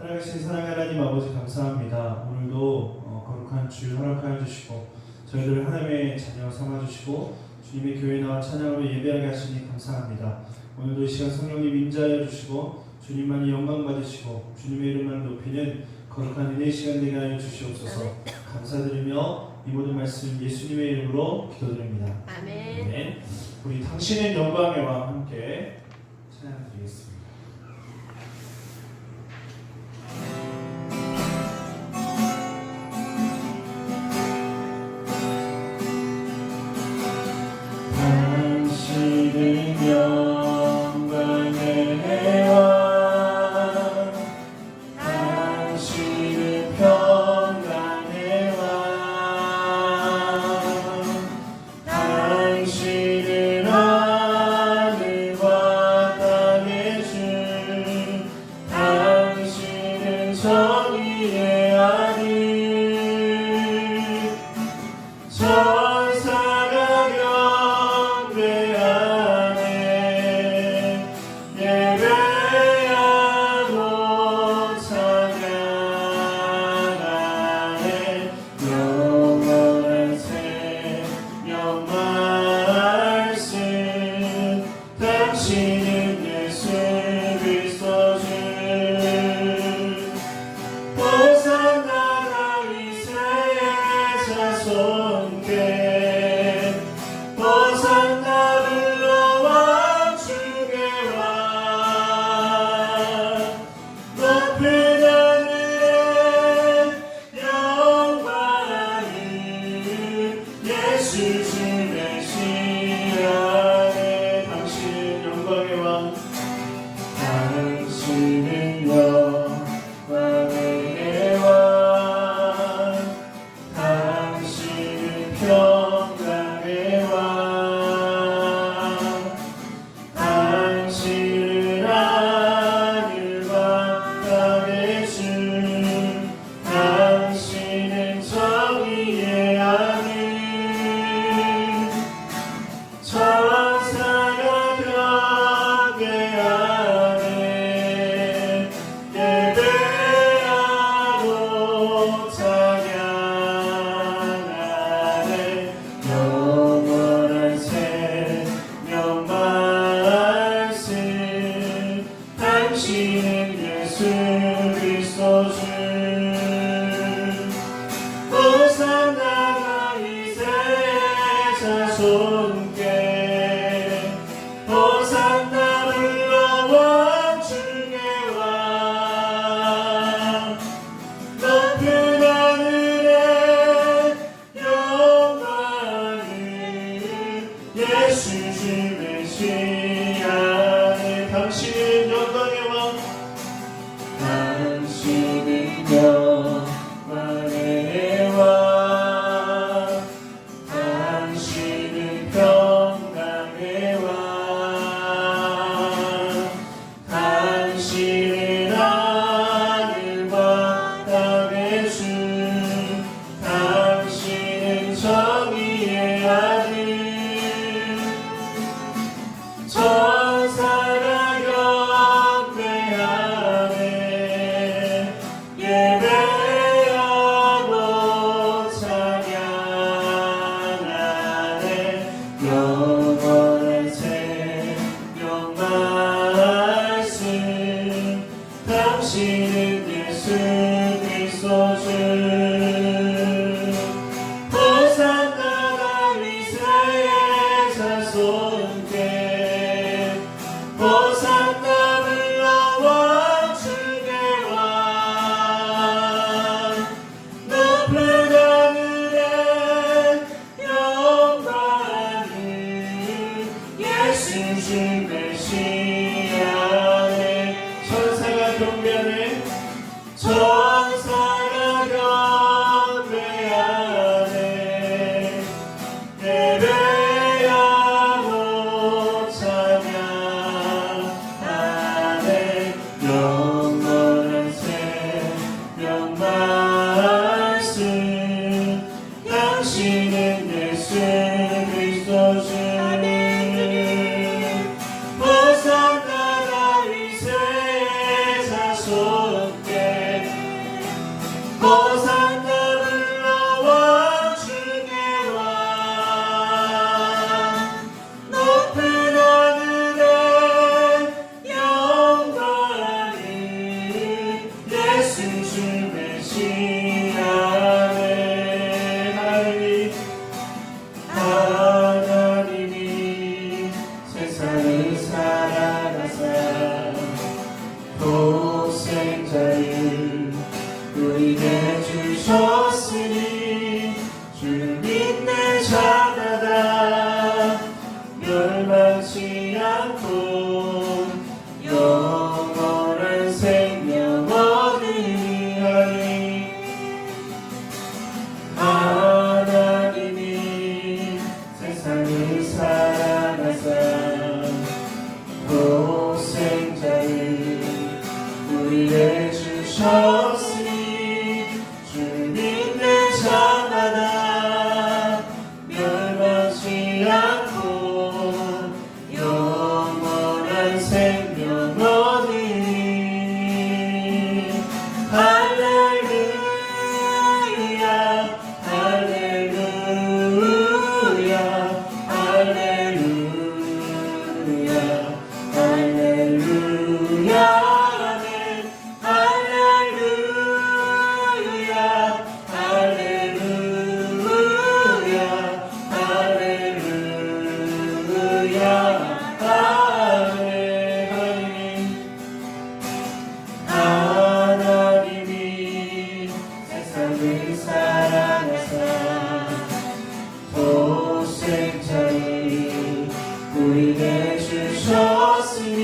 살아계신 사랑의 하나님 아버지 감사합니다. 오늘도 거룩한 주일 허락하여 주시고 저희들을 하나님의 자녀 삼아주시고 주님의 교회에 나와 찬양으로 예배하게 하시니 감사합니다. 오늘도 이 시간 성령님 임재하여 주시고 주님만이 영광 받으시고 주님의 이름만 높이는 거룩한 은혜의 시간 되게 하여 주시옵소서. 감사드리며 이 모든 말씀 예수님의 이름으로 기도드립니다. 아멘. 아멘. 우리 당신의 영광의 왕 함께 찬양드리겠습니다. 당신은 영광의 왕, 당신은 평강의 왕, 당신은 하늘과 땅의 주, 당신은 정의의 아들, 천사가 경배하네 예배하고 찬양하네 영원한 생명 말씀 당신은 예수 그리스도 주 호산나 다윗의 자손께 호산나 불러와 주의 왕 높은 하늘에 영광을 예수 주 메시아네 당신은 영광의 왕 당신은 영광의 왕 당신은 평강의 왕 당신은 하늘과 땅의 주 당신은 정의의 아들 천사가 경배하네 예배하고 찬양하네 영원한 생명 말씀 당신은 예수 그리스도 주 호산나 다윗의 자손께 호산나 불러와 주의 왕 높은 하늘에 영광을 예수 주 메시아네 당신은 영광의 왕 당신은 영광의 왕 당신은 평강의 왕 당신은 하늘과 땅의 주 당신은 정의의 아들 천사가 경배하네 예배하고 찬양하네 영원한 생명 말씀 당신은 예수 그리스도 주 호산나 다윗의 자손께 호산나 불러와 주의 왕 높은 하늘에 영광을 예수 주 메시아네 천사가 경배하네 천사가 경배하네 예배하고 찬양하네 영원한 생명 말씀 당신은 예수 그리스도 주 호산나 다윗의 자손께 생자를 우리에게 주셨으니 주를 믿는 자마다 멸망치 않고 영원한 생명 얻으리 하니 하나님이 세상을 사랑하사 독생자를 우리에게 주셨으니 주를 믿는 자마다 멸망치 않고 영원한 생명 얻으리 할렐루야 할렐루야 할렐루야 할렐루야 아멘 할렐루야 할렐루야 할렐루야 하나님이 세상을 사랑하사 독생자를 우리에게 주셨으니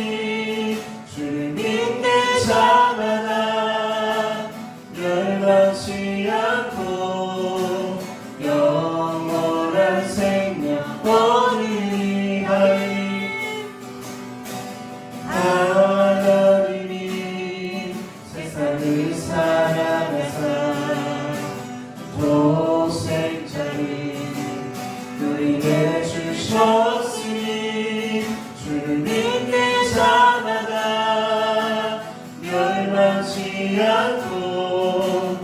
주를 믿는 자마다 멸망치 않고 영원한 생명 얻으리 하니 하나님이 세상을 사랑하사 독생자를 우리에게 주셨으니 주를 믿는 자마다 멸망치 않고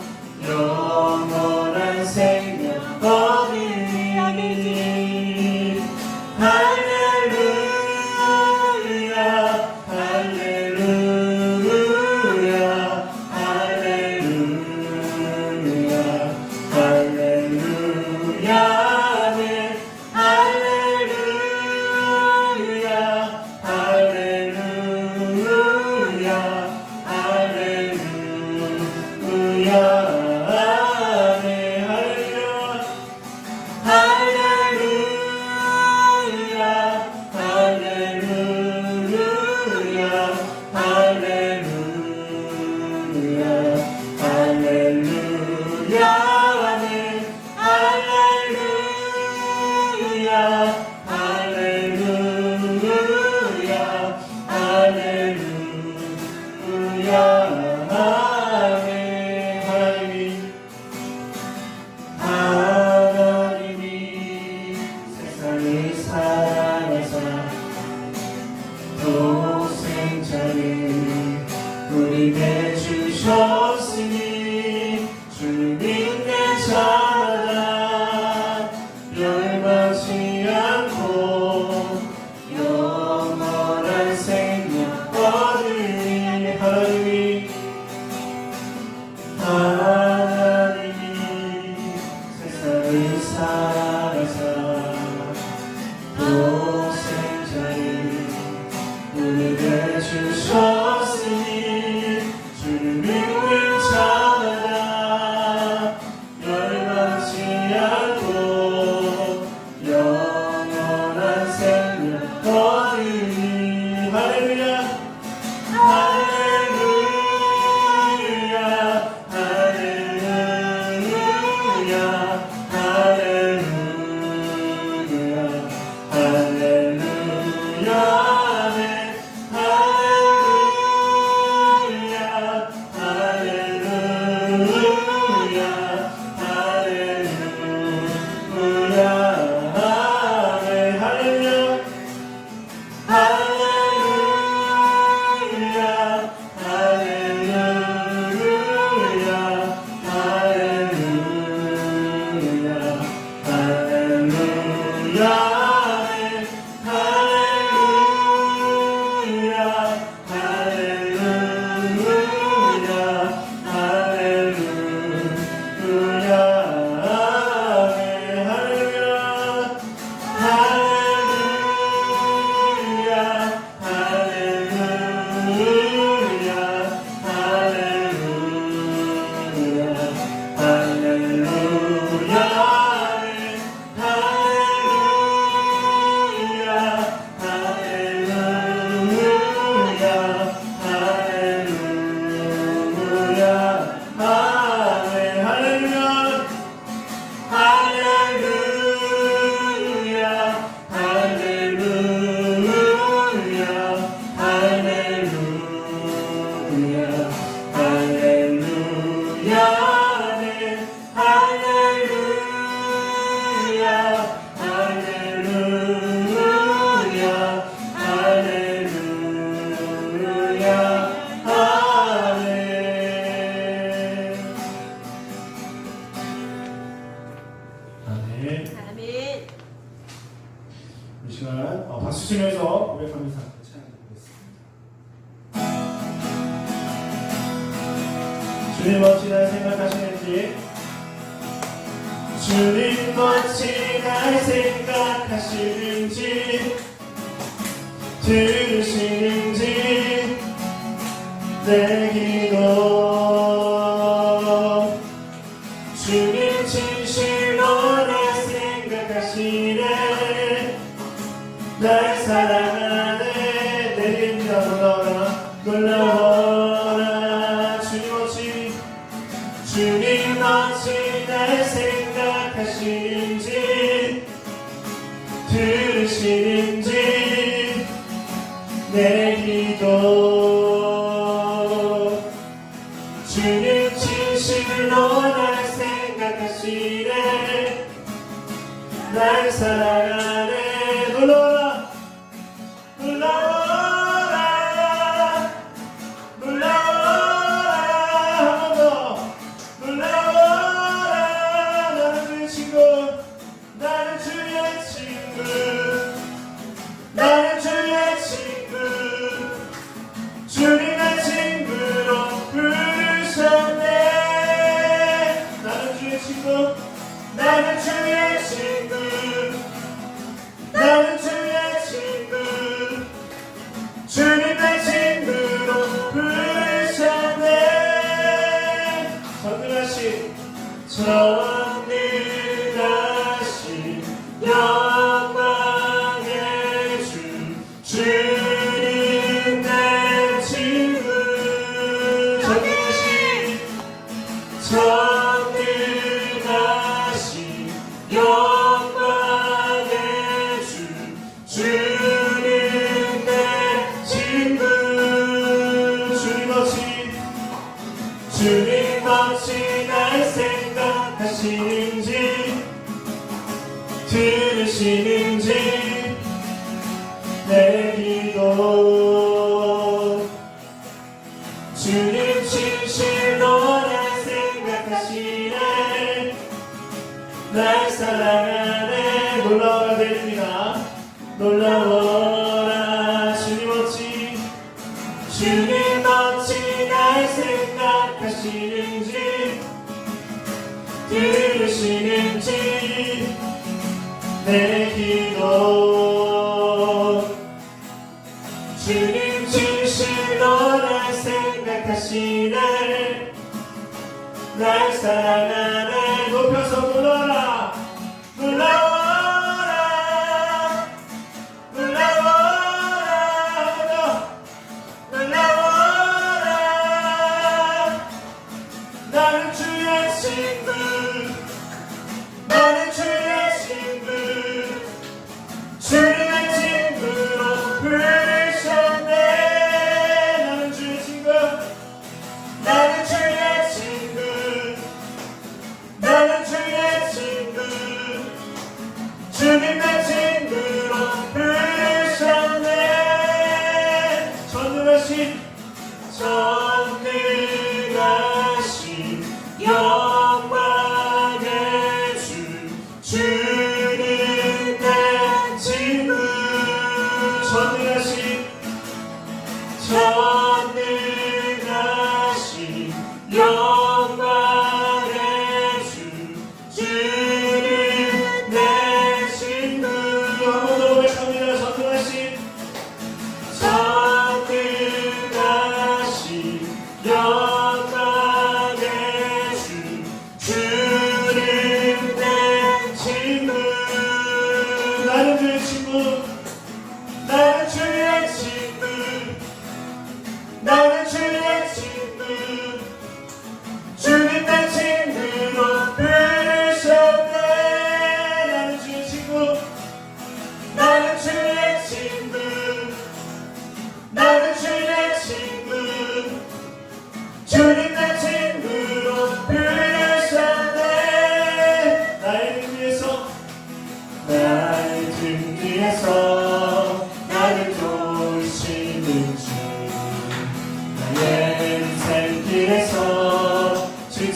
영원한 생명 얻으리 할렐루야 할렐루야 할렐루야 할렐루야 아멘 할렐루야 할렐루야 할렐루야 아멘 할렐루야 할렐루야 할렐루야 할렐루야 아멘 할렐루야 할렐루야 할렐루야 아멘 하나님이 세상을 사랑하사 독생자를 우리에게 주셨으니 주를 믿는 자마다 멸망치 않고 영원한 생명 얻으리 하나님이 세상을 사랑하사 독생자를 우리에게 주셨으니 주를 믿는 자마다 멸망치 않고 영원한 생명 얻으리 할렐루야 할렐루야 할렐루야 할렐루야 할렐루야 아멘 할렐루야 아멘. 할렐루야 할렐루야 할렐루야 아멘. 아멘. 아멘. 이 시간 박수 치면서 고백하면서 찬양드리겠습니다. 주님 어찌 날 생각하시는지, 주님 어찌 날 생각하시는지, 들으시는지 내 기도. 주님 진실로 날 생각하시네, 날 사랑하네. 내린다 놀라워라 놀라워라. 주님 어찌 날 생각하시는지, 들으시는지 내 기도. 주님 진실로 날 생각하시네, 날 사랑하네. 놀라워라 놀라워라 놀라워라. 한 번 더 놀라워라. 나는 주의 친구, 나는 주의 친구, 나는 주의 친구. 주님 날 친구로 부르셨네. 나는 주의 친구, 나는 주의 친구, 나는 주의 친구. 주님 날 친구로 부르셨네. 전능하신 영광의 주, 주님 내 친구. 전능하신 영광의 주, 주님 내 친구. 주님 어찌 날 생각하시는지, 들으시는지 내 기도. 주님 진실로 날 생각하시네, 날 사랑하네. 놀라워라 드립니다. 놀라워라. 주님 어찌 날 생각하시는지, 들으시는지 내 기도. 주님 진실로 날 생각하시네, 날 사랑하네. 높여서 놀라라 놀라워라 놀라워라 놀라워라. 나는 주의 친구, 나는 주의 친구. 주님의 친구로 부르셨네. 나는 주의 친구, 나는 주의 친구, 나는 주의 친구. 주님의 친구로 부르셨네. 전능하신 영광의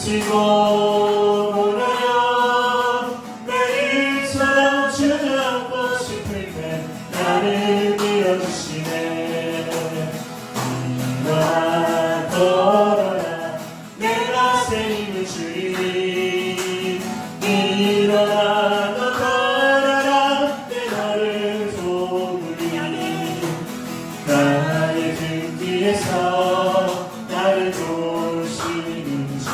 지치고 몰아요 매일처럼 주저앉고 싶을 때 나를 밀어주시네. 일어나 걸어라 내가 새 힘을 주리니. 일어나 너 걸어라 내 너를 도우리. 나의 등 뒤에서 나를 도우시는 주.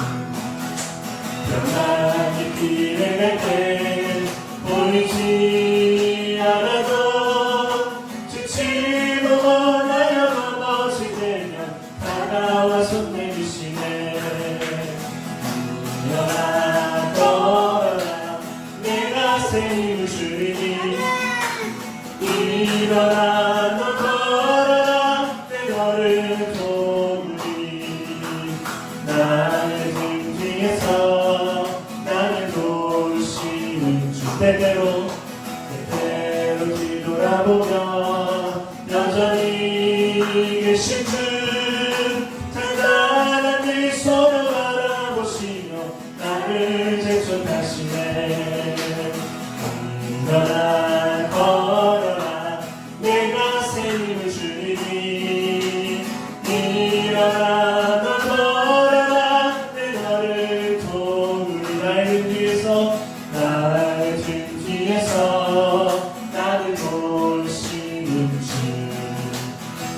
평안히 길을 갈 때 보이지 않아도 지치고 나여 넘어질 때면 다가와 손 내주시네. 일어나 걸어라 내가 새 힘을 주리니. 일어나 너 걸어라 내 너를 도우리. 나의 등 뒤에서 나를 도우시는 주. 때때로 뒤돌아보며 여전히 계신 주. 단단한 미소로 바라보시며 나를 재촉하시네. 일어나 걸어라 내가 새 힘을 주리니. 일어나 너 걸어라 내 너를 도우리. 나의 등 뒤에서 나의 등 뒤에서 나를 도우시는 주.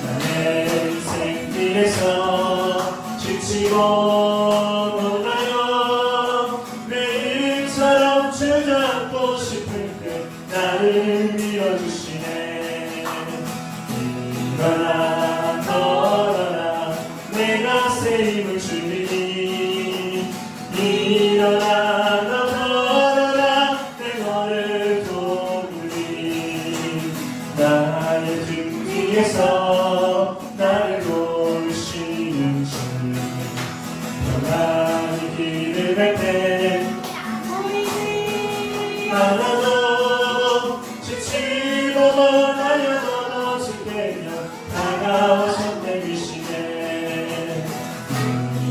나의 인생 길에서 지치고 놀라요 매일처럼 주저앉고 싶을 때 나를 밀어주시네. 일어나 걸어라 내가 새 힘을 주리니. 일어나 너 걸어라 내 너를 도우리. 나의 등 뒤에서 나를 도우시는 주. 평안히 길을 갈 때 하나도 지치고 나여 넘어질 때면 다가와 손 내미시네.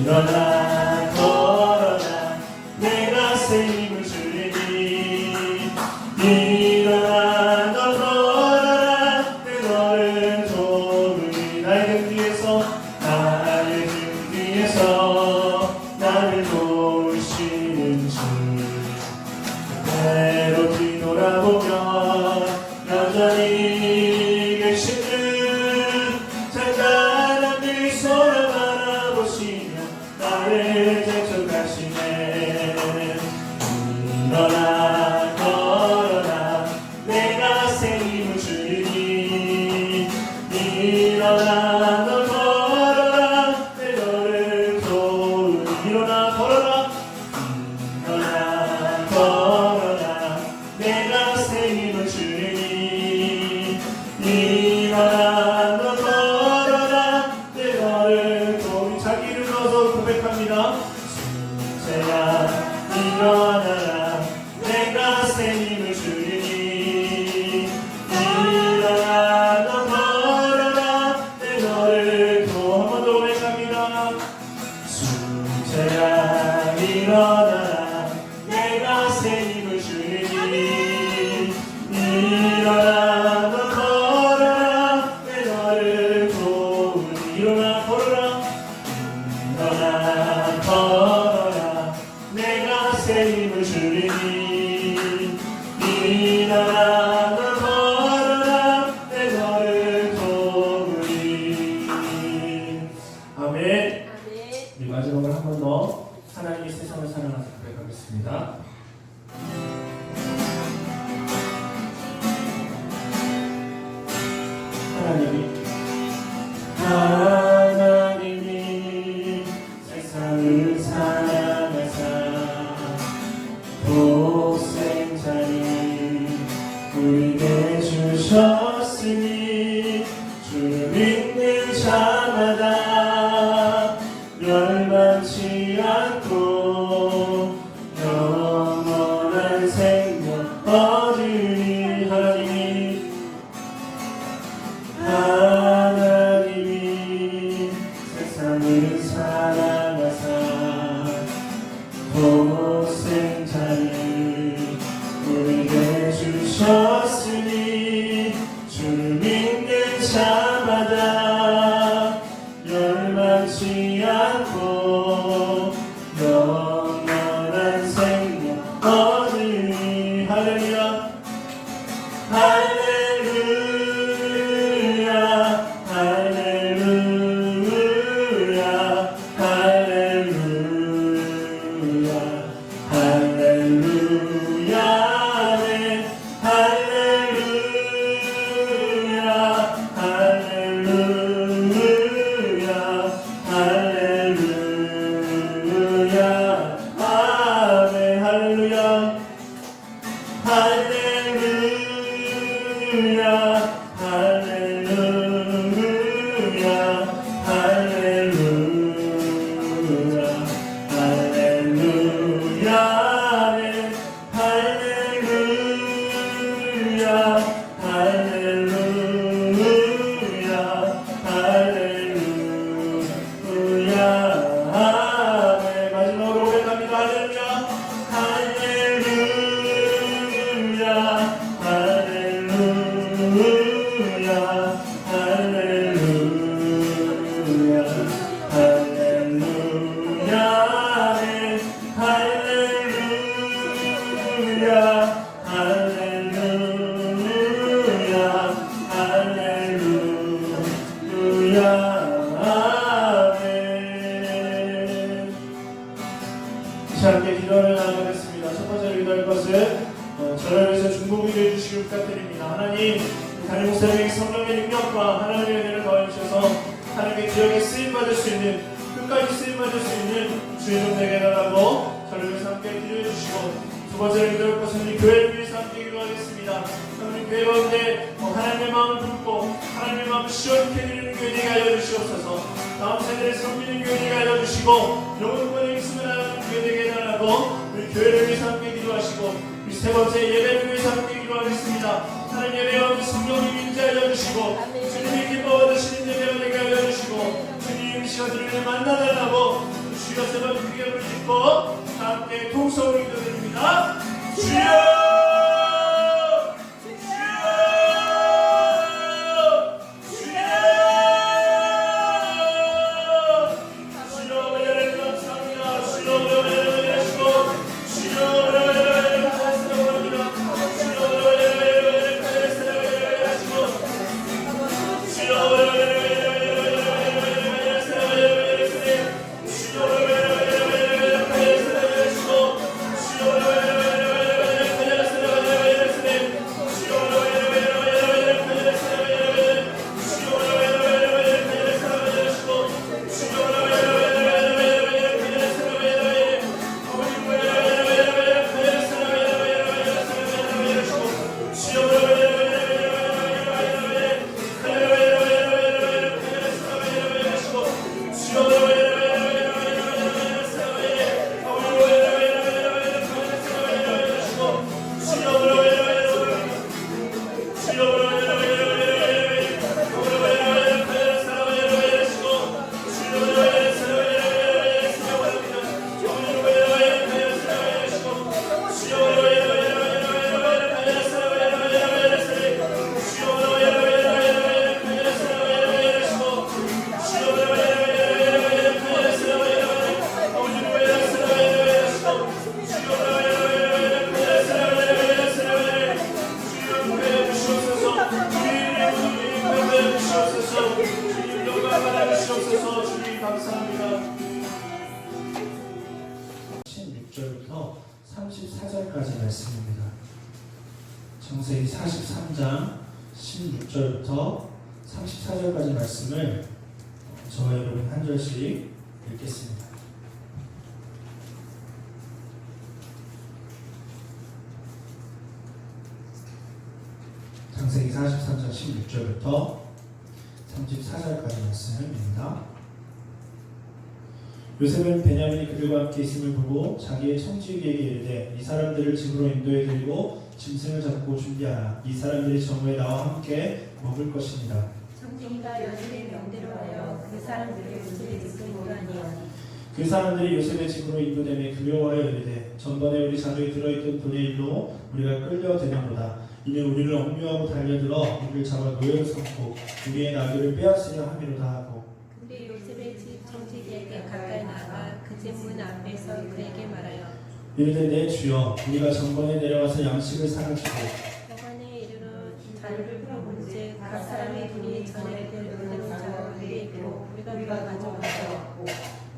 일어나 걸어라 내가 새 힘을 주리니. 일어나 너 걸어라 내 너를 도우리. 나의 등 뒤에서 나의 등 뒤에서 나를 도우시는 주. 때로 뒤돌아보며 여전히 계신 주. 단단한 미소로 바라보시며 나를 재촉하시네. 일어나 걸어라 내가 새 힘을 주리니. 일어나 너 걸어라 내 너를 도우리. 일어나 걸어라 일어나 걸어라 내가 새 힘을 주리니. 일어나 너 걸어라 내 너를 도우리. 자기 이름 넣어서 고백합니다. 주제야 일어나라 내가 새 힘을 주리니. 일어나 너 걸어라 내 너를 도우리. 한 번 더 고백합니다. 주제야 일어나라 내가 새 힘을 주리니. 일어나 너 걸어라 내 너를 도우리. 일어나 걸어라 일어나 걸어라 내가 새 힘을 주리니. 일어나 너 걸어라 내 너를 도우리. 아멘. 우리 마지막으로 한 번 더 하나님이 세상을 사랑하사 고백하겠습니다. 하나님이 세상을 사랑하사 독생자를 우리에게 주셨으니 주를 믿는 자마다 멸망치 않고 영원한 생명 얻으리 하니. 하나님이 세상을 사랑하사 독생자를 우리에게 주셨으니 주를 믿는 자마다 멸망치 않고 영원한 생명 얻으니. 할렐루야 할렐루야 할렐루야 할렐루야 할렐루야 할렐루야 할렐루야 할렐루야 아멘. 할렐루야 할렐루야 할렐루야 할렐루야 할렐루야 할렐루야 할렐루야 할렐루야 아멘. 마지막으로 고백합니다. 할렐루야 할렐루야 할렐루야 할렐루야 할렐루야 할렐루야 할렐루야 할렐루야 아멘. 자, 함께 기도를 나누겠습니다. 첫 번째로 기도할 것은 저를 위해서 중보기도 해주시기 부탁드립니다. 하나님, 담임 목사님에게 성령의 능력과 하나님의 은혜를 더해주셔서 하나님의 기억에 쓰임받을 수 있는, 끝까지 쓰임받을 수 있는 주의 종 되게 해달라고 저를 위해서 함께 기도해 주시고, 두 번째로 기도할 것은 이 교회를 위해서 함께 기도하겠습니다. 하나님 교회 가운데 하나님의 마음을 품고 하나님의 마음을 시원케 드리는 교회 되게 하여 주시옵소서. 다음 세대를 섬기는 교회 되게 하여 주시고 영혼권의 힘을 하는 교회 되게 해달라고 우리 교회를 위해서 함께 기도하시고, 우리 세 번째 예배를 위해서 함께 기도하겠습니다. 하나님 예배 가운데 성령이 임재하여 주시고 주님이 기뻐 받으시는 예배가 되게 하여 주시고 주님 이 시간 주님을 만나달라고 주여 세 번 크게 부르짖고 함께 통성으로 기도드립니다. 주여 주옵소서. 주님 감사합니다. 16절부터 34절까지 말씀입니다. 창세기 43장 16절부터 34절까지 말씀을 저와 여러분 한 절씩 읽겠습니다. 창세기 43장 16절부터 34절까지 말씀입니다. 요셉은 베냐민이 그들과 함께 있음을 보고 자기의 청지기에게 이르되 이 사람들을 집으로 인도해 들고 짐승을 잡고 준비하라. 이 사람들이 저무에 나와 함께 먹을 것입니다. 청지기가 요셉의 명대로 하여 그 사람들의 문제를 듣고 오라니하니 그 사람들이 요셉의 집으로 인도되매 두려워하여 이르되 전번에 우리 자주에 들어있던 돈의 일로 우리가 끌려되는도다. 이는 우리를 억류하고 달려들어 우리를 잡아 노예로 삼고 우리의 나귀를 빼앗으려 함이로다 하고. 그들이 요셉의 집 청지기에게 가까이 나가 그 집 문 앞에서 그에게 말하여 이르되 내 주여 우리가 전번에 내려와서 양식을 사가지고 여관에 이르러 자루를 풀어본즉 각 사람의 돈이 전에 그대로 자루에 있고 우리가 가져왔고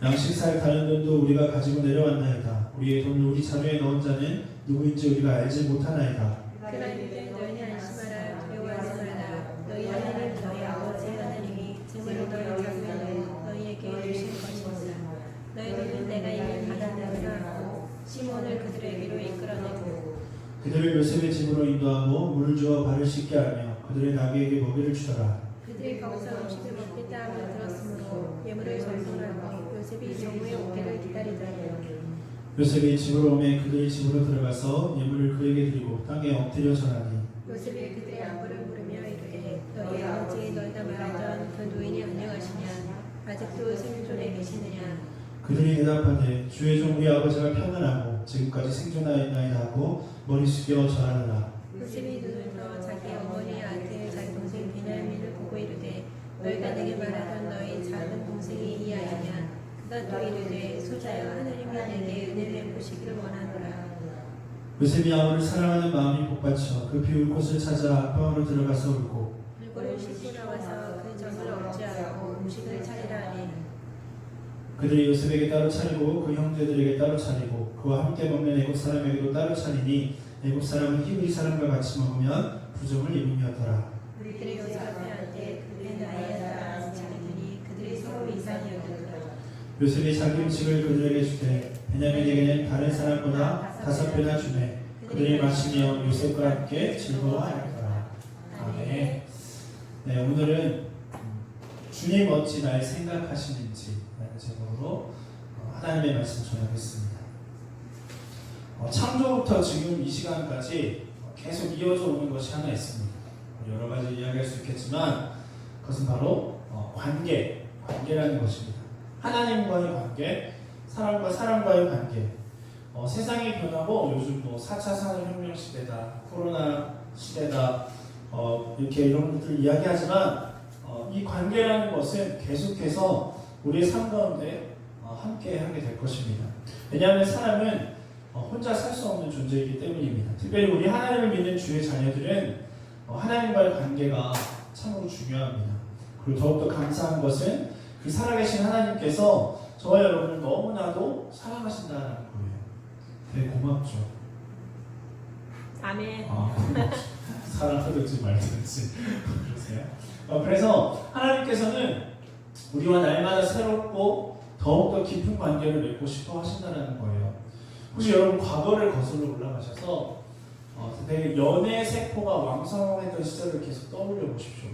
양식 살 다른 돈도 우리가 가지고 내려왔나이다. 우리의 돈을 우리 자루에 넣은 자는 누구인지 우리가 알지 못하나이다. 그러나 이르되 너희는 안심하라 두려워하지 말라. 너희 하나님 너희 아버지 하나님이 재물을 너희 자루에 너희에게 주실 것이니라. 너희 돈은 내가 이미 받았느니라 하고 시몬을 그들에게로 이끌어내고 그들을 요셉의 집으로 인도하고 물을 주어 발을 씻게 하며 그들의 나귀에게 먹이를 주더라. 그들이 거기서 음식을 먹겠다 하며 들었으므로 예물을 전송하고 요셉이 정부에 오기를 기다리더니 요셉이 집으로 오매 그들의 집으로 들어가서 예물을 그에게 드리고 땅에 엎드려 절하니 요셉이 그들의 안부를 물으며 이르되 너희 아버지 너희가 말하던 그 노인이 안녕하시냐 아직도 생존해 계시느냐. 그들이 대답하되 주의 종 우리 아버지가 평안하고 지금까지 생존하였나이다 하고 머리 숙여 절하느라. 요셉이 눈을 떠 자기 어머니 아들 자기 동생 베냐민을 보고 이르되 너희가 내게 말하던 너희 작은 동생이 이 아이냐. 그가 또 이르되 소자여 하나님이 내게 은혜를 베푸시기를 원하노라. 요셉이 아우를 사랑하는 마음이 복받쳐 급히 울 곳을 찾아 방으로 들어가서 울고 물고를 씻고 나와서 그 젖을 억제하고 음식을 차리라 하니 그들이 요셉에게 따로 차리고 그 형제들에게 따로 차리고 그와 함께 먹는 애굽 사람에게도 따로 차리니 애굽 사람은 히브리 사람과 같이 먹으면 부정을 입음이었더라. 그들이 요셉 앞에 앉되 그들의 나이에 따라 차리더니 그들이 서로 이상히 여겼더라. 요셉이 자기 음식을 그들에게 주되 베냐민에게는 다른 사람보다 5배나 주매 그들이 마시며 요셉과 함께 즐거워하였더라. 아멘. 네, 오늘은 주님 어찌 날 생각하시는지 라는 제목으로 하나님의 말씀 전하겠습니다. 창조부터 지금 이 시간까지 계속 이어져 오는 것이 하나 있습니다. 여러 가지 이야기할 수 있겠지만 그것은 바로 관계라는 것입니다. 하나님과의 관계, 사람과 사람과의 관계. 세상이 변하고 요즘 4차 산업혁명 시대다, 코로나 시대다, 이렇게 이런 것들 이야기하지만 이 관계라는 것은 계속해서 우리의 삶 가운데 함께 하게 될 것입니다. 왜냐하면 사람은 혼자 살 수 없는 존재이기 때문입니다. 특별히 우리 하나님을 믿는 주의 자녀들은 하나님과의 관계가 참으로 중요합니다. 그리고 더욱더 감사한 것은 그 살아계신 하나님께서 저와 여러분을 너무나도 사랑하신다는 거예요. 되게 고맙죠. 아멘. 사랑하든지 말든지 그러세요. 그래서 하나님께서는 우리와 날마다 새롭고 더욱더 깊은 관계를 맺고 싶어 하신다는 거예요. 혹시 여러분 과거를 거슬러 올라가셔서 되게 연애 세포가 왕성했던 시절을 계속 떠올려 보십시오.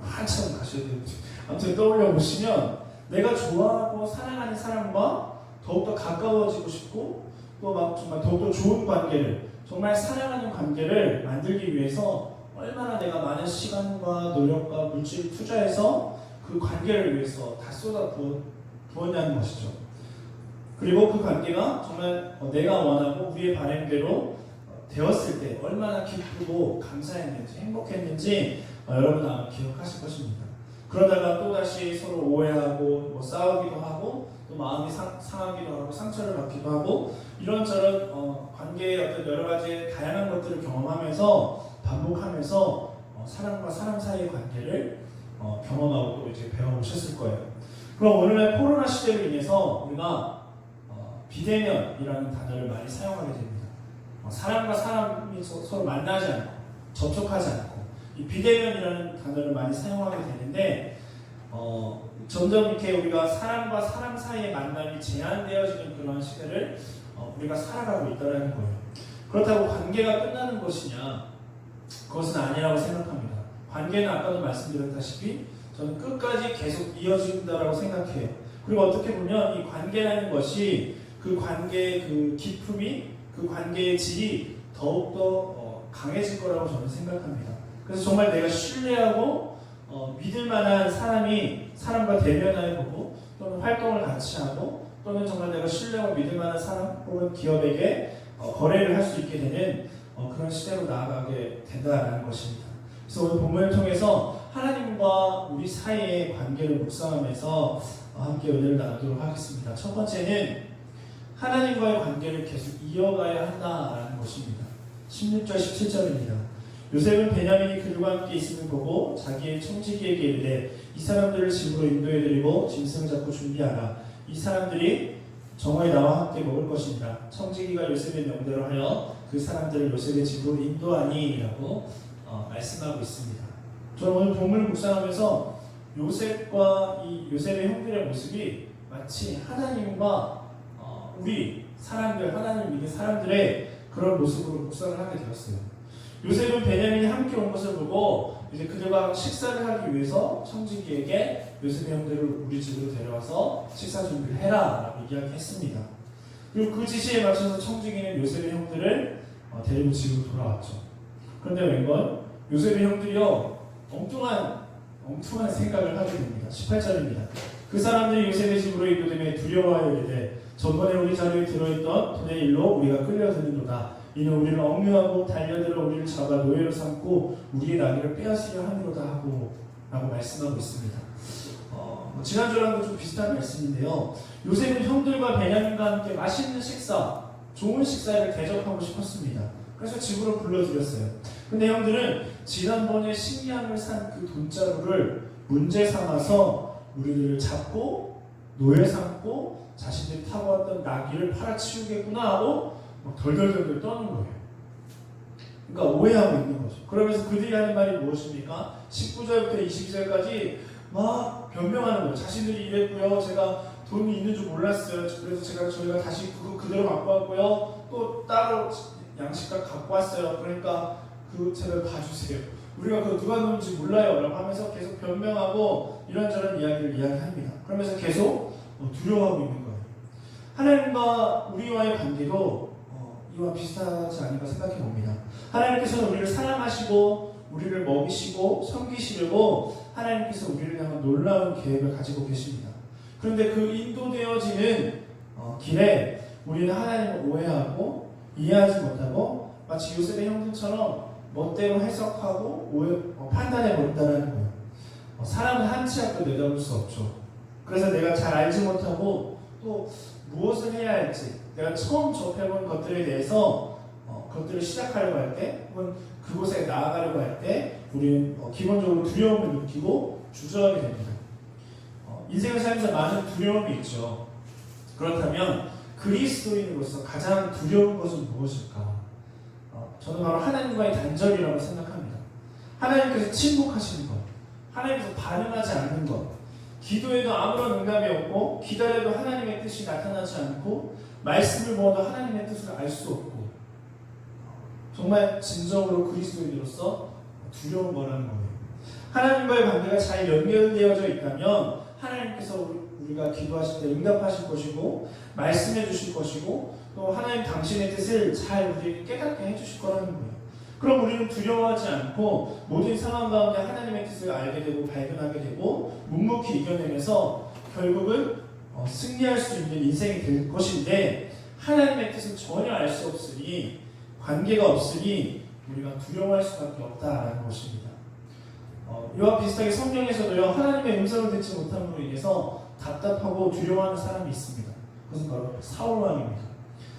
한참 가셔야 되는데 아무튼 떠올려 보시면 내가 좋아하고 사랑하는 사람과 더욱더 가까워지고 싶고 또 막 정말 더욱더 좋은 관계를 정말 사랑하는 관계를 만들기 위해서 얼마나 내가 많은 시간과 노력과 물질을 투자해서 그 관계를 위해서 다 쏟아 부었냐는 것이죠. 그리고 그 관계가 정말 내가 원하고 우리의 바람대로 되었을 때 얼마나 기쁘고 감사했는지 행복했는지 여러분 아마 기억하실 것입니다. 그러다가 또다시 서로 오해하고 싸우기도 하고 또 마음이 상하기도 하고 상처를 받기도 하고 이런저런 관계의 어떤 여러 가지 다양한 것들을 경험하면서 반복하면서 사람과 사람 사이의 관계를 경험하고 또 이제 배워보셨을 거예요. 그럼 오늘날 코로나 시대로 인해서 우리가 비대면이라는 단어를 많이 사용하게 됩니다. 사람과 사람이 서로 만나지 않고 접촉하지 않고 이 비대면이라는 단어를 많이 사용하게 되는데 점점 이렇게 우리가 사람과 사람 사이의 만남이 제한되어지는 그런 시대를 우리가 살아가고 있다는 거예요. 그렇다고 관계가 끝나는 것이냐? 그것은 아니라고 생각합니다. 관계는 아까도 말씀드렸다시피 저는 끝까지 계속 이어진다라고 생각해요. 그리고 어떻게 보면 이 관계라는 것이 그 관계의 그 깊음이 그 관계의 질이 더욱더 강해질 거라고 저는 생각합니다. 그래서 정말 내가 신뢰하고 믿을 만한 사람이 사람과 대면하여 보고 또는 활동을 같이 하고 또는 정말 내가 신뢰하고 믿을 만한 사람 혹은 기업에게 거래를 할 수 있게 되는 그런 시대로 나아가게 된다는 것입니다. 그래서 오늘 본문을 통해서 하나님과 우리 사이의 관계를 묵상하면서 함께 은혜를 나누도록 하겠습니다. 첫 번째는 하나님과의 관계를 계속 이어가야 한다라는 것입니다. 16절 17절입니다. 요셉은 베냐민이 그들과 함께 있음을 보고 자기의 청지기에게 이르되 이 사람들을 집으로 인도해드리고 짐승을 잡고 준비하라. 이 사람들이 정오에 나와 함께 먹을 것입니다. 청지기가 요셉의 명대로 하여 그 사람들을 요셉의 집으로 인도하니라고 말씀하고 있습니다. 저는 오늘 본문을 묵상하면서 요셉과 이 요셉의 형들의 모습이 마치 하나님과 우리 사람들, 하나님 믿는 사람들의 그런 모습으로 묵상을 하게 되었어요. 요셉은 베냐민이 함께 온 것을 보고 이제 그들과 식사를 하기 위해서 청지기에게 요셉의 형들을 우리 집으로 데려와서 식사 준비를 해라 라고 이야기했습니다. 그리고 그 지시에 맞춰서 청지기는 요셉의 형들을 데리고 집으로 돌아왔죠. 그런데 웬걸 요셉의 형들이요 엉뚱한 생각을 하게 됩니다. 18절입니다. 그 사람들이 요셉의 집으로 인도되며 두려워하여 이르되 전번에 우리 자리에 들어있던 돈의 일로 우리가 끌려드는도다. 이는 우리를 억류하고 달려들어 우리를 잡아 노예로 삼고 우리의 나귀를 빼앗으려 하느로다 하고 라고 말씀하고 있습니다. 지난주랑도 좀 비슷한 말씀인데요. 요셉은 형들과 베냐민과 함께 맛있는 식사, 좋은 식사를 대접하고 싶었습니다. 그래서 집으로 불러들였어요. 근데 형들은 지난번에 식량을 산 그 돈자루를 문제 삼아서 우리들을 잡고 노예 삼고 자신들이 타고 왔던 나귀를 팔아치우겠구나 하고 덜덜덜 떠는 거예요. 그러니까 오해하고 있는 거죠. 그러면서 그들이 하는 말이 무엇입니까? 19절부터 22절까지 막 변명하는 거예요. 자신들이 이랬고요. 제가 돈이 있는 줄 몰랐어요. 그래서 저희가 다시 그대로 갖고 왔고요. 또 따로 양식값 갖고 왔어요. 그러니까 그 제발 봐주세요. 우리가 그거 누가 넣은지 몰라요. 라고 하면서 계속 변명하고 이런저런 이야기를 이야기합니다. 그러면서 계속 두려워하고 있는 거예요. 하나님과 우리와의 관계도 이와 비슷하지 않을까 생각해 봅니다. 하나님께서는 우리를 사랑하시고 우리를 먹이시고 섬기시려고 하나님께서 우리를 향한 놀라운 계획을 가지고 계십니다. 그런데 그 인도되어지는 길에 우리는 하나님을 오해하고 이해하지 못하고 마치 요셉의 형들처럼 멋대로 해석하고 판단해 버린다는 거예요. 사람은 한 치 앞도 내다볼 수 없죠. 그래서 내가 잘 알지 못하고 또 무엇을 해야 할지 내가 처음 접해본 것들에 대해서 그것들을 시작하려고 할 때 혹은 그곳에 나아가려고 할 때 우리는 기본적으로 두려움을 느끼고 주저하게 됩니다. 인생을 살면서 많은 두려움이 있죠. 그렇다면 그리스도인으로서 가장 두려운 것은 무엇일까? 저는 바로 하나님과의 단절이라고 생각합니다. 하나님께서 침묵하시는 것, 하나님께서 반응하지 않는 것, 기도에도 아무런 응답이 없고 기다려도 하나님의 뜻이 나타나지 않고 말씀을 모아도 하나님의 뜻을 알 수 없고 정말 진정으로 그리스도인으로서 두려운 거라는 거예요. 하나님과의 관계가 잘 연결되어져 있다면 하나님께서 우리가 기도하실 때 응답하실 것이고 말씀해 주실 것이고 또 하나님 당신의 뜻을 잘 우리에게 깨닫게 해주실 거라는 거예요. 그럼 우리는 두려워하지 않고 모든 상황 가운데 하나님의 뜻을 알게 되고 발견하게 되고 묵묵히 이겨내면서 결국은 승리할 수 있는 인생이 될 것인데 하나님의 뜻은 전혀 알 수 없으니 관계가 없으니 우리가 두려워할 수밖에 없다라는 것입니다. 이와 비슷하게 성경에서도요 하나님의 음성을 듣지 못함으로 인해서 답답하고 두려워하는 사람이 있습니다. 그것은 바로 사울 왕입니다.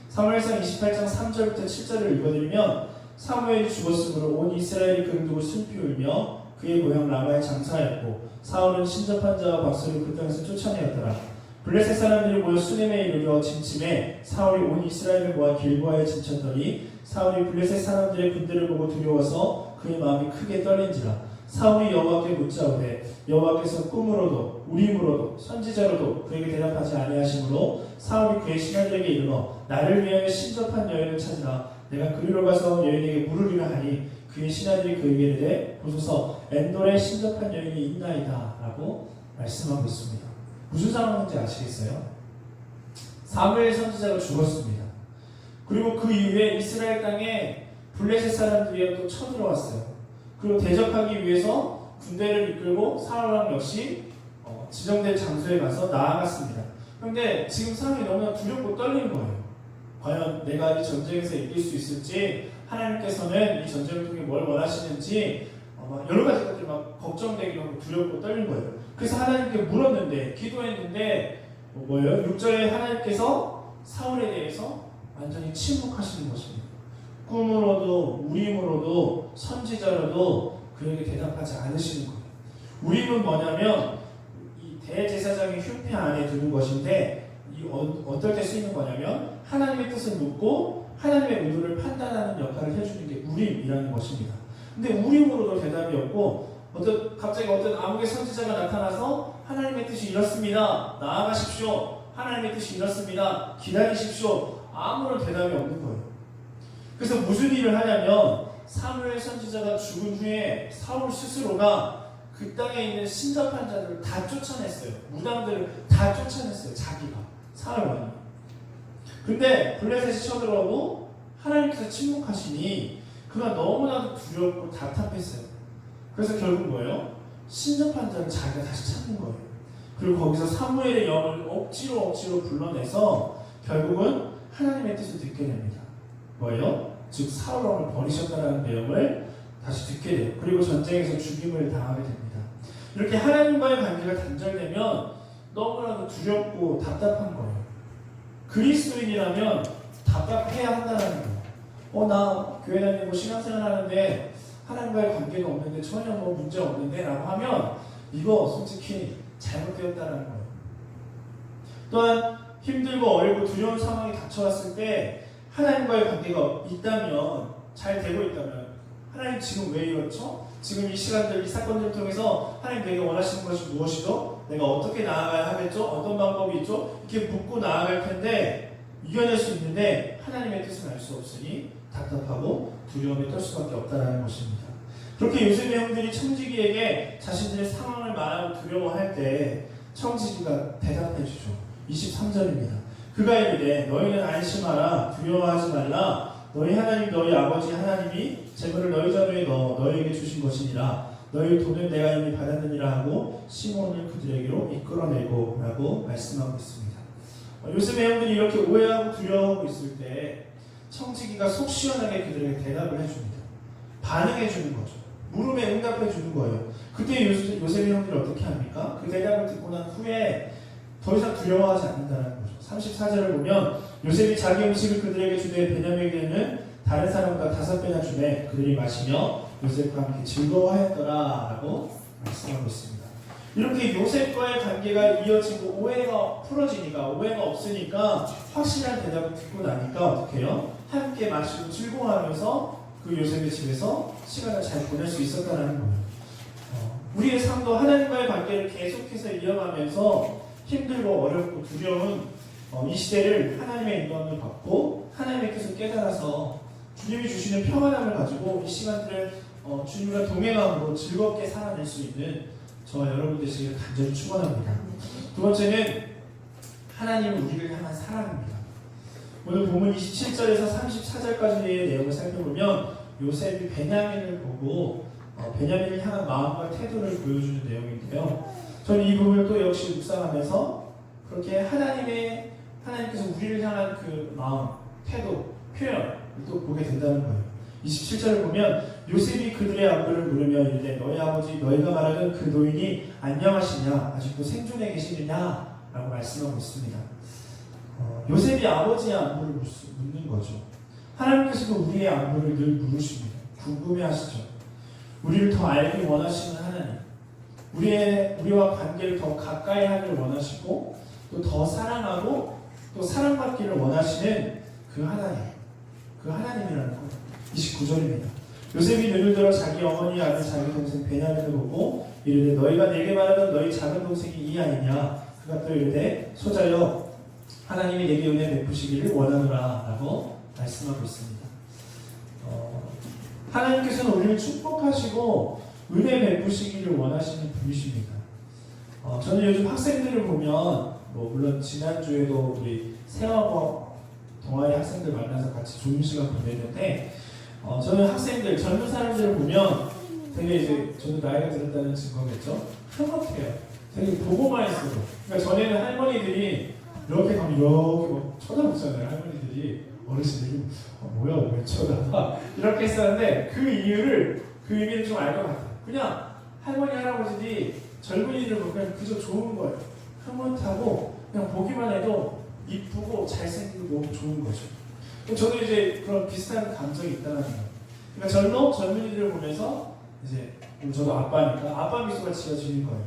사무엘상 28장 3절부터 7절을 읽어드리면 사무엘이 죽었으므로 온 이스라엘이 그를 두고 슬피 울며 그의 고향 라마에 장사하였고 사울은 신접한 자와 박수를 그 땅에서 쫓아내었더라. 블레셋 사람들이 모여 수넴에 이르러 진침해 사울이 온 이스라엘을 모아 길보아에 진쳤더니 사울이 블레셋 사람들의 군대를 보고 두려워서 그의 마음이 크게 떨린지라. 사울이 여호와께 묻자오되 여호와께서 꿈으로도 우림으로도 선지자로도 그에게 대답하지 아니하시므로 사울이 그의 신하들에게 이르러 나를 위하여 신접한 여인을 찾으라. 내가 그리로 가서 여인에게 물으리라 하니 그의 신하들이 그에게 이르되 보소서 엔돌에 신접한 여인이 있나이다 라고 말씀하고 있습니다. 무슨 상황인지 아시겠어요? 사무엘 선지자가 죽었습니다. 그리고 그 이후에 이스라엘 땅에 블레셋 사람들이 또 쳐들어왔어요. 그리고 대적하기 위해서 군대를 이끌고 사울 왕 역시 지정된 장소에 가서 나아갔습니다. 그런데 지금 상황이 너무나 두렵고 떨리는 거예요. 과연 내가 이 전쟁에서 이길 수 있을지, 하나님께서는 이 전쟁을 통해 뭘 원하시는지 막 여러 가지 것들이 막 걱정되기도 하고 두렵고 떨린 거예요. 그래서 하나님께 물었는데, 기도했는데 뭐예요? 6절에 하나님께서 사울에 대해서 완전히 침묵하시는 것입니다. 꿈으로도 우림으로도 선지자로도 그에게 대답하지 않으시는 거예요. 우림은 뭐냐면 이 대제사장의 흉패 안에 두는 것인데, 이 어떨 때 쓰이는 거냐면 하나님의 뜻을 묻고 하나님의 의도를 판단하는 역할을 해주는 게 우림이라는 것입니다. 근데 우림으로도 대답이 없고, 갑자기 어떤 암흑의 선지자가 나타나서 하나님의 뜻이 이렇습니다, 나아가십시오, 하나님의 뜻이 이렇습니다, 기다리십시오, 아무런 대답이 없는 거예요. 그래서 무슨 일을 하냐면 사무엘 선지자가 죽은 후에 사울 스스로가 그 땅에 있는 신접한 자들을 다 쫓아냈어요. 무당들을 다 쫓아냈어요. 자기가, 사울 왕이. 근데 블레셋이 쳐들어오고 하나님께서 침묵하시니 그가 너무나도 두렵고 답답했어요. 그래서 결국 뭐예요? 신접한 자를 자기가 다시 찾는 거예요. 그리고 거기서 사무엘의 영을 억지로 불러내서 결국은 하나님의 뜻을 듣게 됩니다. 뭐예요? 즉 사울 왕을 버리셨다는 내용을 다시 듣게 돼요. 그리고 전쟁에서 죽임을 당하게 됩니다. 이렇게 하나님과의 관계가 단절되면 너무나도 두렵고 답답한 거예요. 그리스도인이라면 답답해야 한다는 거예요. 나 교회 다니고 신앙생활 하는데 하나님과의 관계가 없는데 전혀 뭐 문제 없는데 라고 하면 이거 솔직히 잘못되었다는 거예요. 또한 힘들고 어렵고 두려운 상황이 닥쳐왔을 때 하나님과의 관계가 있다면, 잘 되고 있다면, 하나님 지금 왜 이렇죠? 지금 이 시간들, 이 사건들을 통해서 하나님 내게 원하시는 것이 무엇이죠? 내가 어떻게 나아가야 하겠죠? 어떤 방법이 있죠? 이렇게 묻고 나아갈 텐데 이겨낼 수 있는데 하나님의 뜻은 알 수 없으니 답답하고 두려움에 떨 수밖에 없다는 것입니다. 그렇게 요셉의 형들이 청지기에게 자신들의 상황을 말하고 두려워할 때 청지기가 대답해 주죠. 23절입니다. 그가 이르되 너희는 안심하라, 두려워하지 말라. 너희 하나님 너희 아버지 하나님이 재물을 너희 자루에 넣어 너희에게 주신 것이니라. 너희 돈은 내가 이미 받았느니라 하고 시몬을 그들에게로 이끌어내고 라고 말씀하고 있습니다. 요셉의 형들이 이렇게 오해하고 두려워하고 있을 때 청지기가 속 시원하게 그들에게 대답을 해줍니다. 반응해 주는 거죠. 물음에 응답해 주는 거예요. 그때 요셉의 형들이 어떻게 합니까? 그 대답을 듣고 난 후에 더 이상 두려워하지 않는다는 거죠. 34절을 보면 요셉이 자기 음식을 그들에게 주되 베냐민에게는 다른 사람보다 5배나 주매 그들이 마시며 요셉과 함께 즐거워하였더라 라고 말씀하고 있습니다. 이렇게 요셉과의 관계가 이어지고 오해가 풀어지니까, 오해가 없으니까 확실한 대답을 듣고 나니까 어떻게 해요? 함께 마시고 즐거워하면서 그 요셉의 집에서 시간을 잘 보낼 수 있었다는 거예요. 우리의 삶도 하나님과의 관계를 계속해서 이어가면서 힘들고 어렵고 두려운 이 시대를 하나님의 인도함을 받고 하나님의 뜻을 깨달아서 주님이 주시는 평안함을 가지고 이 시간들을 주님과 동행함으로 즐겁게 살아낼 수 있는 저와 여러분 되시기를 간절히 축원합니다. 두 번째는 하나님은 우리를 향한 사랑입니다. 오늘 본문 27절에서 34절까지의 내용을 살펴보면 요셉이 베냐민을 보고 베냐민을 향한 마음과 태도를 보여주는 내용인데요. 저는 이 부분을 또 역시 묵상하면서 그렇게 하나님께서 우리를 향한 그 마음, 태도, 표현을 또 보게 된다는 거예요. 27절을 보면 요셉이 그들의 안부를 물으며 이르되 너희 아버지 너희가 말하는 그 노인이 안녕하시냐, 아직도 생존해 계시느냐 라고 말씀하고 있습니다. 요셉이 아버지의 안부를 묻는 거죠. 하나님께서도 우리의 안부를 늘 물으십니다. 궁금해하시죠. 우리를 더 알기 원하시는 하나님, 우리와 관계를 더 가까이 하기를 원하시고 또 더 사랑하고 또 사랑받기를 원하시는 그 하나님이라는 것. 29절입니다. 요셉이 눈을 들어 자기 어머니 아들 자기 동생 베냐민을 보고 이르되 너희가 내게 말하던 너희 작은 동생이 이 아니냐. 그가 또 이르되 소자여 하나님이 내게 은혜 베푸시기를 원하노라 라고 말씀하고 있습니다. 하나님께서는 우리를 축복하시고 은혜 베푸시기를 원하시는 분이십니다. 저는 요즘 학생들을 보면 물론 지난주에도 우리 세화고 동아리 학생들 만나서 같이 좋은 시간 보냈는데 저는 학생들, 젊은 사람들을 보면 되게 이제 저도 나이가 들었다는 증거겠죠? 흐뭇해요. 되게 보고만 있어요. 그러니까 전에는 할머니들이 이렇게 가면 이렇게 막 쳐다보잖아요. 할머니들이 어르신들이 뭐야 왜 쳐다봐 이렇게 했었는데 그 이유를 그 의미를 좀 알 것 같아요. 그냥 할머니 할아버지들이 젊은이들 보면 그저 좋은 거예요. 흐뭇하고 그냥 보기만 해도 이쁘고 잘생기고 너무 좋은 거죠. 저도 이제 그런 비슷한 감정이 있다는 거예요. 그러니까 젊은이들을 보면서 이제 저도 아빠니까 아빠 미소가 지어지는 거예요.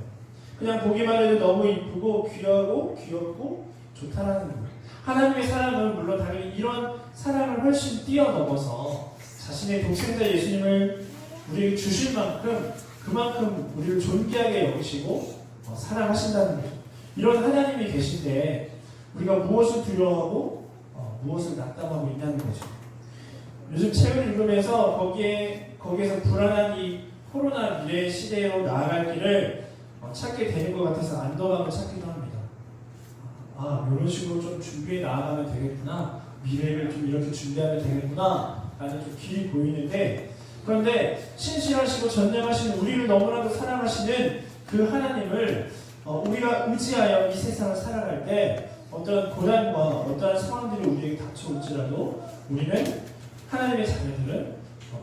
그냥 보기만 해도 너무 이쁘고 귀하고 귀엽고 좋다라는 거예요. 하나님의 사랑은 물론 당연히 이런 사랑을 훨씬 뛰어넘어서 자신의 독생자 예수님을 우리에게 주실 만큼 그만큼 우리를 존귀하게 여기시고 사랑하신다는 거죠. 이런 하나님이 계신데 우리가 무엇을 두려워하고 무엇을 낙담하고 있냐는 거죠. 요즘 책을 읽으면서 거기에서 불안한 이 코로나 미래 시대로 나아갈 길을 찾게 되는 것 같아서 안도감을 찾기도 합니다. 이런 식으로 좀 준비해 나아가면 되겠구나. 미래를 좀 이렇게 준비하면 되겠구나. 라는 좀 길이 보이는데 그런데 신실하시고 전능하신 우리를 너무나도 사랑하시는 그 하나님을 우리가 의지하여 이 세상을 살아갈 때 어떤 고난과 어떤 상황들이 우리에게 닥쳐올지라도 우리는 하나님의 자녀들은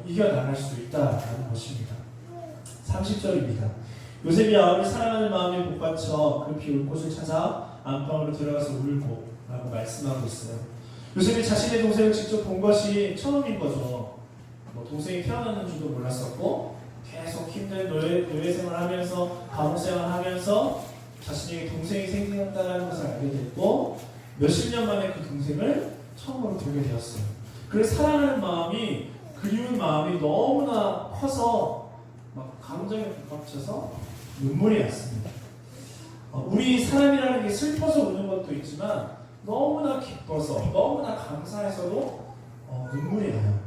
이겨나갈 수 있다라는 것입니다. 30절입니다. 요셉이 아버지 사랑하는 마음에 복받쳐 급히 울 곳을 찾아 안방으로 들어가서 울고 라고 말씀하고 있어요. 요셉이 자신의 동생을 직접 본 것이 처음인 거죠. 동생이 태어나는 줄도 몰랐었고 계속 힘든 노예 생활하면서 감옥 생활하면서 자신에게 동생이 생겼다는 것을 알게 됐고 몇십 년 만에 그 동생을 처음으로 보게 되었어요. 그래서 사랑하는 마음이 그리운 마음이 너무나 커서 막 감정에 북받쳐서 눈물이 났습니다. 우리 사람이라는 게 슬퍼서 우는 것도 있지만 너무나 기뻐서 너무나 감사해서도 눈물이 나요.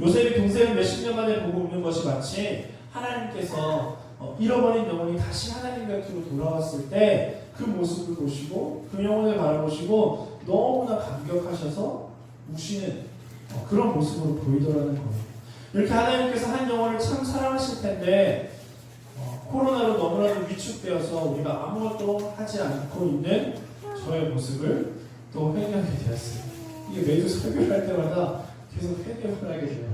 요셉이 동생을 몇십 년 만에 보고 우는 것이 마치 하나님께서 잃어버린 영혼이 다시 하나님 곁으로 돌아왔을 때 그 모습을 보시고 그 영혼을 바라보시고 너무나 감격하셔서 우시는 그런 모습으로 보이더라는 거예요. 이렇게 하나님께서 한 영혼을 참 사랑하실 텐데 코로나로 너무나도 위축되어서 우리가 아무것도 하지 않고 있는 저의 모습을 또 회개하게 되었어요. 이게 매주 설교를 할 때마다 계속 회개를 하게 돼요.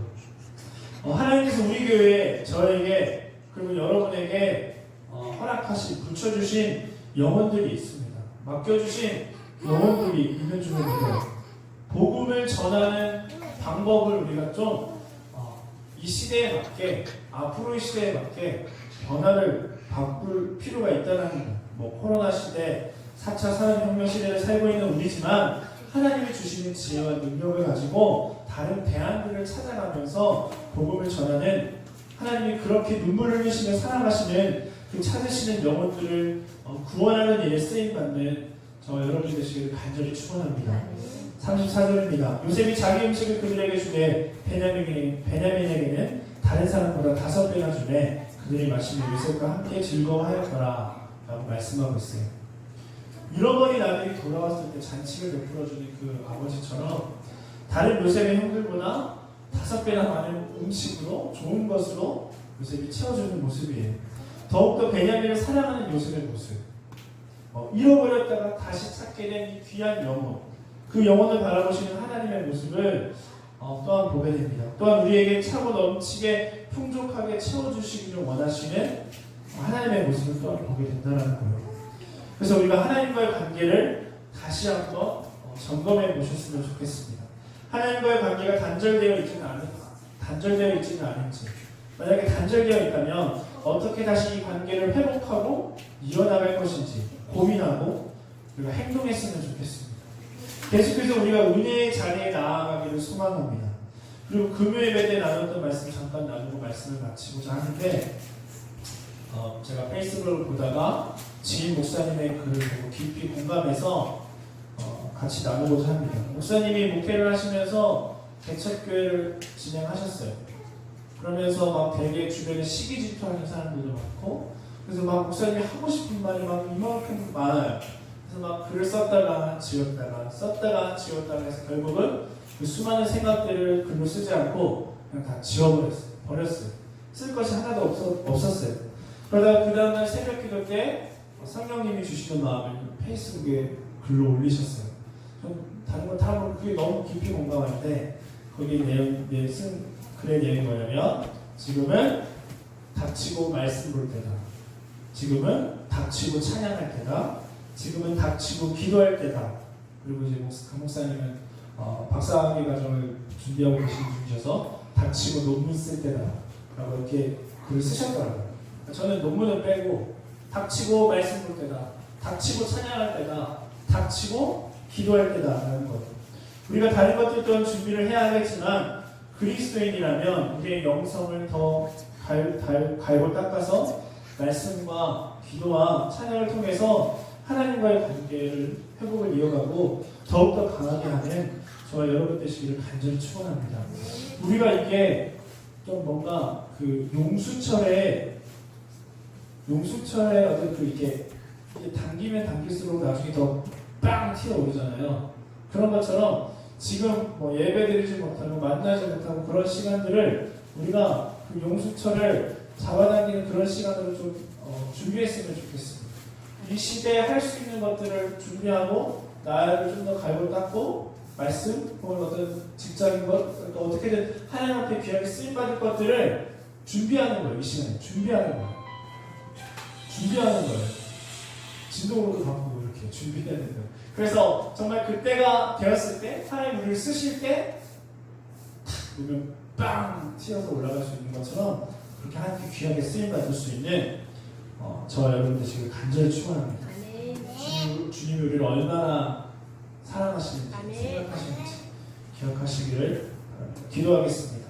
하나님께서 우리 교회에 저에게 그리고 여러분에게 붙여주신 영혼들이 있습니다. 맡겨주신 영혼들이 있는 줄을 믿어요. 복음을 전하는 방법을 우리가 좀 이 시대에 맞게 앞으로의 시대에 맞게 변화를 바꿀 필요가 있다는 거예요. 코로나 시대, 4차 산업혁명 시대를 살고 있는 우리지만 하나님이 주시는 지혜와 능력을 가지고 다른 대안들을 찾아가면서 복음을 전하는 하나님이 그렇게 눈물을 흘리시며 사랑하시는 그 찾으시는 영혼들을 구원하는 일에 쓰임받는 저 여러분이 되시기를 간절히 축원합니다. 34절입니다. 요셉이 자기 음식을 그들에게 주되 베냐민에게는 다른 사람보다 5배나 주되 그들이 마시며 요셉과 함께 즐거워하였더라 라고 말씀하고 있어요. 잃어버린 아들이 돌아왔을 때 잔치를 베풀어주는 그 아버지처럼 다른 요셉의 형들보다 5배나 많은 음식으로 좋은 것으로 요셉이 채워주는 모습이에요. 더욱더 베냐민을 사랑하는 요셉의 모습, 잃어버렸다가 다시 찾게 된 이 귀한 영혼, 그 영혼을 바라보시는 하나님의 모습을 또한 보게 됩니다. 또한 우리에게 차고 넘치게 풍족하게 채워주시기를 원하시는 하나님의 모습을 또한 보게 된다는 거예요. 그래서 우리가 하나님과의 관계를 다시 한번 점검해 보셨으면 좋겠습니다. 하나님과의 관계가 단절되어 있지는 않은지, 만약에 단절되어 있다면 어떻게 다시 이 관계를 회복하고 이어나갈 것인지 고민하고 우리가 행동했으면 좋겠습니다. 계속해서 우리가 은혜의 자리에 나아가기를 소망합니다. 그리고 금요 예배 때 나눴던 말씀 잠깐 나누고 말씀을 마치고자 하는데 제가 페이스북을 보다가 지인 목사님의 글을 보고 깊이 공감해서 같이 나누고자 합니다. 목사님이 목회를 하시면서 개척교회를 진행하셨어요. 그러면서 막 되게 주변에 시기 질투하는 사람들도 많고, 그래서 막 목사님이 하고 싶은 말이 막 이만큼 많아요. 그래서 막 글을 썼다가 지웠다가 해서 결국은 그 수많은 생각들을 글로 쓰지 않고 그냥 다 버렸어요. 쓸 것이 하나도 없었어요. 그러다가 그 다음날 새벽 기도 때 성령님이 주시는 마음을 페이스북에 글로 올리셨어요. 좀 다른 거 다 그게 너무 깊이 공감하는데 거기 쓴 글의 내용이 뭐냐면 지금은 닥치고 말씀 볼 때다. 지금은 닥치고 찬양할 때다. 지금은 닥치고 기도할 때다. 그리고 이제 강 목사님은 박사학위 과정을 준비하고 계신 중이셔서 닥치고 논문 쓸 때다 라고 이렇게 글을 쓰셨더라고요. 저는 논문을 빼고 닥치고 말씀 볼 때다, 닥치고 찬양할 때다, 닥치고 기도할 때다라는 것. 우리가 다른 것들도 준비를 해야 하겠지만 그리스도인이라면 우리의 영성을 더 갈고 닦아서 말씀과 기도와 찬양을 통해서 하나님과의 관계를 회복을 이어가고 더욱더 강하게 하는 저와 여러분 되시기를 간절히 축원합니다. 우리가 이게 좀 뭔가 그 용수철에 어떤 그 이게 당기면 당길수록 나중에 더 빵 튀어오르잖아요. 그런 것처럼 지금 뭐 예배드리지 못하고 만나지 못하고 그런 시간들을 우리가 그 용수철을 잡아당기는 그런 시간으로 좀 준비했으면 좋겠습니다. 이 시대에 할 수 있는 것들을 준비하고 나를 좀 더 갈고 닦고 말씀 혹은 어떤 직장인 것 또 어떻게든 하나님 앞에 귀하게 쓰임받을 것들을 준비하는 거예요. 이 시간에 준비하는 거예요. 진동으로도 바꾸고 이렇게 준비해야 된다. 그래서 정말 그때가 되었을 때 하나님 우리를 쓰실 때 보면 빵 튀어서 올라갈 수 있는 것처럼 그렇게 하나님께 귀하게 쓰임받을 수 있는 저와 여러분 되시길 간절히 축원합니다. 주님이 우리를 얼마나 사랑하시는지 생각하시는지 기억하시기를 바랍니다. 기도하겠습니다.